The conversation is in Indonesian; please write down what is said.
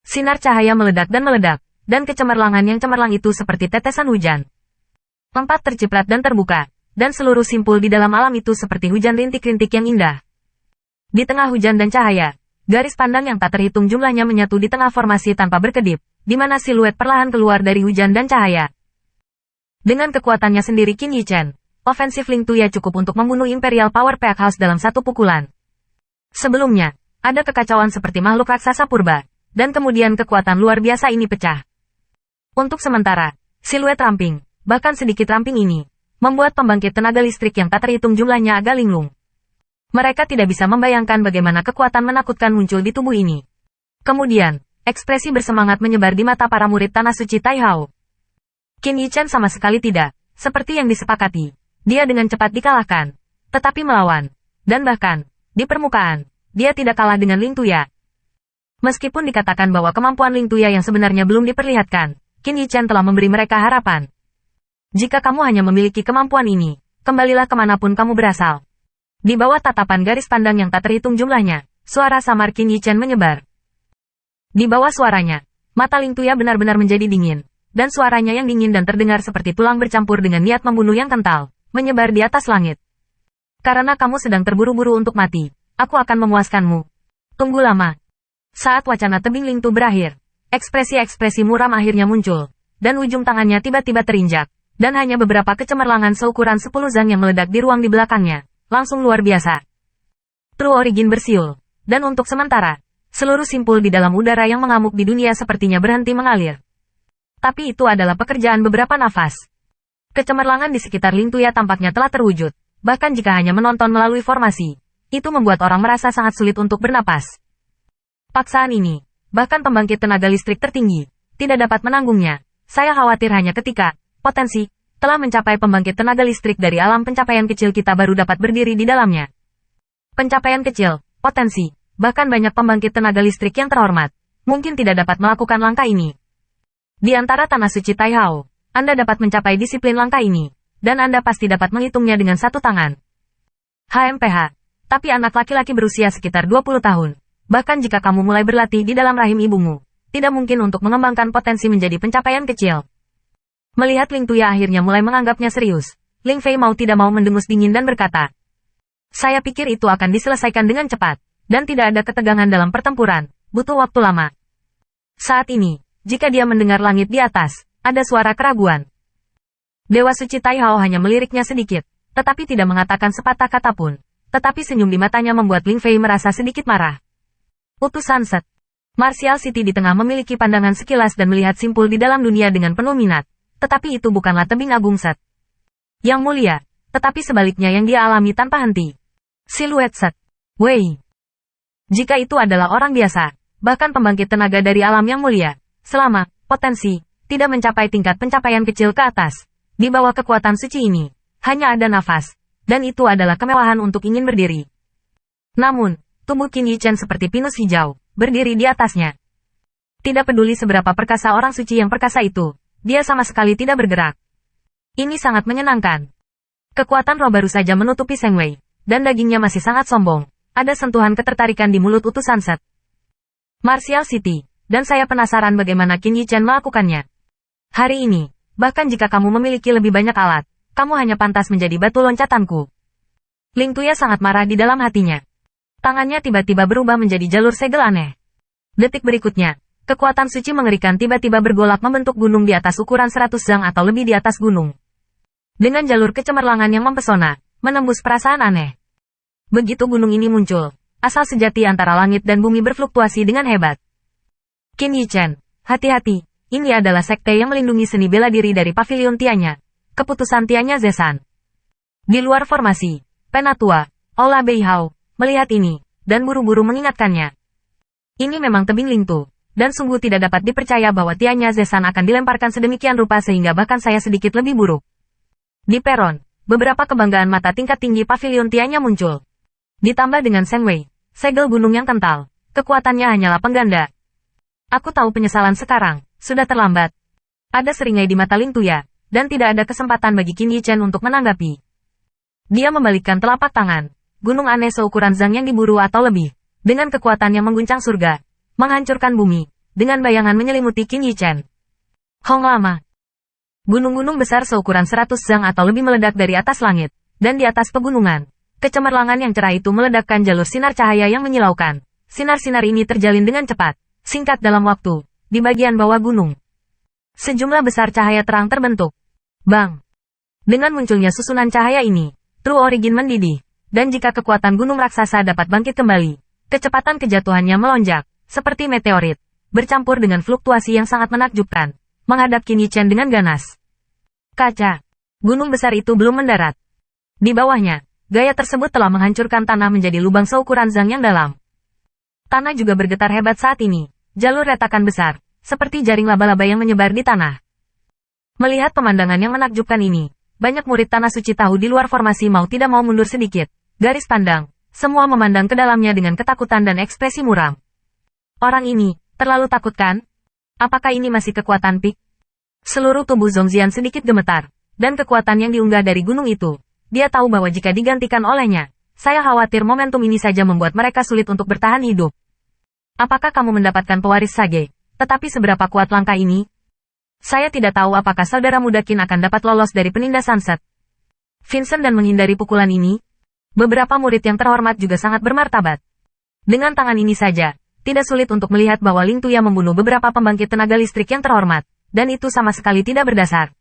Sinar cahaya meledak, dan kecemerlangan yang cemerlang itu seperti tetesan hujan. Tempat terciprat dan terbuka, dan seluruh simpul di dalam alam itu seperti hujan rintik-rintik yang indah. Di tengah hujan dan cahaya, garis pandang yang tak terhitung jumlahnya menyatu di tengah formasi tanpa berkedip, di mana siluet perlahan keluar dari hujan dan cahaya. Dengan kekuatannya sendiri Qin Yichen, ofensif Ling Tuya cukup untuk membunuh Imperial Power Pack House dalam satu pukulan. Sebelumnya, ada kekacauan seperti makhluk raksasa purba, dan kemudian kekuatan luar biasa ini pecah. Untuk sementara, siluet ramping, bahkan sedikit ramping ini, membuat pembangkit tenaga listrik yang tak terhitung jumlahnya agak linglung. Mereka tidak bisa membayangkan bagaimana kekuatan menakutkan muncul di tubuh ini. Kemudian, ekspresi bersemangat menyebar di mata para murid Tanah Suci Taihao. Qin Yichen sama sekali tidak, seperti yang disepakati. Dia dengan cepat dikalahkan, tetapi melawan, dan bahkan, di permukaan, dia tidak kalah dengan Ling Tuya. Meskipun dikatakan bahwa kemampuan Ling Tuya yang sebenarnya belum diperlihatkan, Qin Yichen telah memberi mereka harapan. Jika kamu hanya memiliki kemampuan ini, kembalilah kemanapun kamu berasal. Di bawah tatapan garis pandang yang tak terhitung jumlahnya, suara samar Qin Yichen menyebar. Di bawah suaranya, mata Ling Tuya benar-benar menjadi dingin, dan suaranya yang dingin dan terdengar seperti tulang bercampur dengan niat membunuh yang kental, menyebar di atas langit. Karena kamu sedang terburu-buru untuk mati, aku akan memuaskanmu. Tunggu lama. Saat wacana tebing Ling Tu berakhir, ekspresi-ekspresi muram akhirnya muncul, dan ujung tangannya tiba-tiba terinjak, dan hanya beberapa kecemerlangan seukuran 10 zang yang meledak di ruang di belakangnya, langsung luar biasa. True Origin bersiul, dan untuk sementara, seluruh simpul di dalam udara yang mengamuk di dunia sepertinya berhenti mengalir. Tapi itu adalah pekerjaan beberapa nafas. Kecemerlangan di sekitar Ling Tuya tampaknya telah terwujud, bahkan jika hanya menonton melalui formasi, itu membuat orang merasa sangat sulit untuk bernapas. Paksaan ini, bahkan pembangkit tenaga listrik tertinggi, tidak dapat menanggungnya. Saya khawatir hanya ketika potensi telah mencapai pembangkit tenaga listrik dari alam pencapaian kecil kita baru dapat berdiri di dalamnya. Pencapaian kecil, potensi, bahkan banyak pembangkit tenaga listrik yang terhormat, mungkin tidak dapat melakukan langkah ini. Di antara Tanah Suci Taihao, Anda dapat mencapai disiplin langkah ini, dan Anda pasti dapat menghitungnya dengan satu tangan. HMPH, tapi anak laki-laki berusia sekitar 20 tahun. Bahkan jika kamu mulai berlatih di dalam rahim ibumu, tidak mungkin untuk mengembangkan potensi menjadi pencapaian kecil. Melihat Ling Tuya akhirnya mulai menganggapnya serius, Ling Fei mau tidak mau mendengus dingin dan berkata, saya pikir itu akan diselesaikan dengan cepat, dan tidak ada ketegangan dalam pertempuran, butuh waktu lama. Saat ini, jika dia mendengar langit di atas, ada suara keraguan. Dewa Suci Taihao hanya meliriknya sedikit, tetapi tidak mengatakan sepatah kata pun, tetapi senyum di matanya membuat Ling Fei merasa sedikit marah. Utusan Set. Martial City di tengah memiliki pandangan sekilas dan melihat simpul di dalam dunia dengan penuh minat. Tetapi itu bukanlah tebing agung Set yang mulia, tetapi sebaliknya yang dia alami tanpa henti. Siluet Set. Wei. Jika itu adalah orang biasa, bahkan pembangkit tenaga dari alam yang mulia, selama potensi tidak mencapai tingkat pencapaian kecil ke atas, di bawah kekuatan suci ini, hanya ada nafas, dan itu adalah kemewahan untuk ingin berdiri. Namun, tubuh Qin Yichen seperti pinus hijau, berdiri di atasnya. Tidak peduli seberapa perkasa orang suci yang perkasa itu, dia sama sekali tidak bergerak. Ini sangat menyenangkan. Kekuatan roh baru saja menutupi Seng Wei, dan dagingnya masih sangat sombong. Ada sentuhan ketertarikan di mulut utusan Set. Martial City, dan saya penasaran bagaimana Qin Yichen melakukannya. Hari ini, bahkan jika kamu memiliki lebih banyak alat, kamu hanya pantas menjadi batu loncatanku. Ling Tuya sangat marah di dalam hatinya. Tangannya tiba-tiba berubah menjadi jalur segel aneh. Detik berikutnya, kekuatan suci mengerikan tiba-tiba bergolak membentuk gunung di atas ukuran 100 zang atau lebih di atas gunung. Dengan jalur kecemerlangan yang mempesona, menembus perasaan aneh. Begitu gunung ini muncul, asal sejati antara langit dan bumi berfluktuasi dengan hebat. Qin Yichen, hati-hati, ini adalah sekte yang melindungi seni bela diri dari pavilion Tianya. Keputusan Tianya Zesan. Di luar formasi, Penatua, Ola Beihao, melihat ini, dan buru-buru mengingatkannya. Ini memang tebing Ling Tu, dan sungguh tidak dapat dipercaya bahwa Tianya Zesan akan dilemparkan sedemikian rupa sehingga bahkan saya sedikit lebih buruk. Di peron, beberapa kebanggaan mata tingkat tinggi pavilion Tianya muncul. Ditambah dengan Seng Wei, segel gunung yang kental, kekuatannya hanyalah pengganda. Aku tahu penyesalan sekarang, sudah terlambat. Ada seringai di mata Ling Tuya, dan tidak ada kesempatan bagi Qin Yichen untuk menanggapi. Dia membalikkan telapak tangan. Gunung aneh seukuran zang yang diburu atau lebih, dengan kekuatan yang mengguncang surga, menghancurkan bumi, dengan bayangan menyelimuti Qin Yichen. Hong lama. Gunung-gunung besar seukuran 100 zang atau lebih meledak dari atas langit, dan di atas pegunungan. Kecemerlangan yang cerah itu meledakkan jalur sinar cahaya yang menyilaukan. Sinar-sinar ini terjalin dengan cepat, singkat dalam waktu, di bagian bawah gunung. Sejumlah besar cahaya terang terbentuk. Bang! Dengan munculnya susunan cahaya ini, True Origin mendidih, dan jika kekuatan gunung raksasa dapat bangkit kembali, kecepatan kejatuhannya melonjak, seperti meteorit, bercampur dengan fluktuasi yang sangat menakjubkan, menghadap Qin Yichen dengan ganas. Kaca! Gunung besar itu belum mendarat. Di bawahnya, gaya tersebut telah menghancurkan tanah menjadi lubang seukuran zang yang dalam. Tanah juga bergetar hebat saat ini, jalur retakan besar, seperti jaring laba-laba yang menyebar di tanah. Melihat pemandangan yang menakjubkan ini, banyak murid tanah suci tahu di luar formasi mau tidak mau mundur sedikit. Garis pandang, semua memandang ke dalamnya dengan ketakutan dan ekspresi muram. Orang ini, terlalu takut kan? Apakah ini masih kekuatan Pik? Seluruh tubuh Zhongxian sedikit gemetar, dan kekuatan yang diunggah dari gunung itu. Dia tahu bahwa jika digantikan olehnya, saya khawatir momentum ini saja membuat mereka sulit untuk bertahan hidup. Apakah kamu mendapatkan pewaris Sage? Tetapi seberapa kuat langkah ini? Saya tidak tahu apakah saudara muda Qin akan dapat lolos dari penindasan Set. Vincent dan menghindari pukulan ini. Beberapa murid yang terhormat juga sangat bermartabat. Dengan tangan ini saja, tidak sulit untuk melihat bahwa Ling Tuya membunuh beberapa pembangkit tenaga listrik yang terhormat, dan itu sama sekali tidak berdasar.